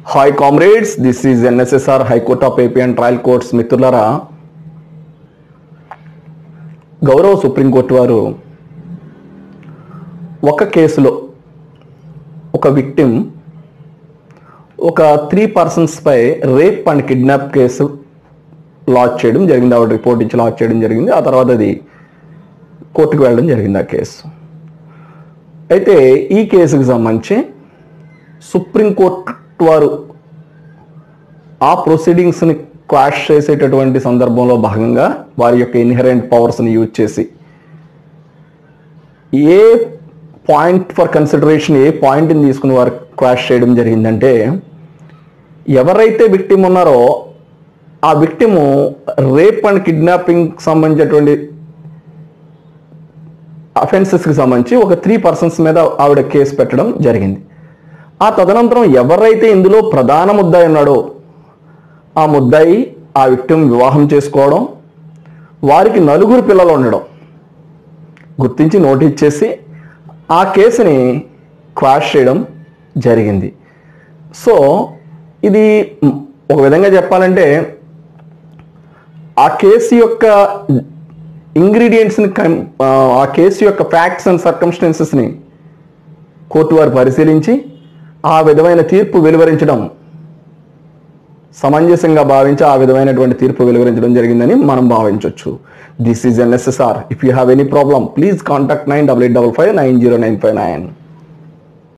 Hi comrades, this is NSSR high court of AP and trial courts. మిత్రులారా, గౌరవ supreme court వారు ఒక కేసులో ఒక విక్టిమ్ ఒక 3 persons పై rape and kidnap case launch చేయడం జరిగింది. ఆవిడ రిపోర్ట్ ఇచ్చి లాంచ్ చేయడం జరిగింది. ఆ తర్వాత అది కోర్టుకు వెళ్ళడం జరిగింది ఆ కేసు. అయితే ఈ కేసుకు సంబంధించి సుప్రీంకోర్టు వారు ఆ ప్రొసీడింగ్స్ని క్వాష్ చేసేటటువంటి సందర్భంలో భాగంగా వారి యొక్క ఇన్హెరెంట్ పవర్స్ని యూజ్ చేసి ఏ పాయింట్ ఫర్ కన్సిడరేషన్, ఏ పాయింట్ని తీసుకుని వారు క్వాష్ చేయడం జరిగిందంటే, ఎవరైతే విక్టిమ్ ఉన్నారో ఆ విక్టిము రేప్ అండ్ కిడ్నాపింగ్ సంబంధించినటువంటి అఫెన్సెస్కి సంబంధించి ఒక 3 persons మీద ఆవిడ కేసు పెట్టడం జరిగింది. ఆ తదనంతరం ఎవరైతే ఇందులో ప్రధాన ముద్దాయి ఉన్నాడో ఆ ముద్దాయి ఆ విక్టిమ్ వివాహం చేసుకోవడం, వారికి 4 పిల్లలు ఉండడం గుర్తించి నోటీస్ చేసి ఆ కేసుని క్వాష్ చేయడం జరిగింది. సో ఇది ఒక విధంగా చెప్పాలంటే ఆ కేసు యొక్క ఇంగ్రీడియంట్స్ని, ఆ కేసు యొక్క ఫ్యాక్ట్స్ అండ్ సర్కమ్స్టెన్సెస్ని కోర్టు వారు పరిశీలించి ఆ విధమైన తీర్పు వెలువరించడం సమంజసంగా భావించి ఆ విధమైనటువంటి తీర్పు వెలువరించడం జరిగిందని మనం భావించవచ్చు. This is NSSR. If you have any problem, please contact 9855 9095 9.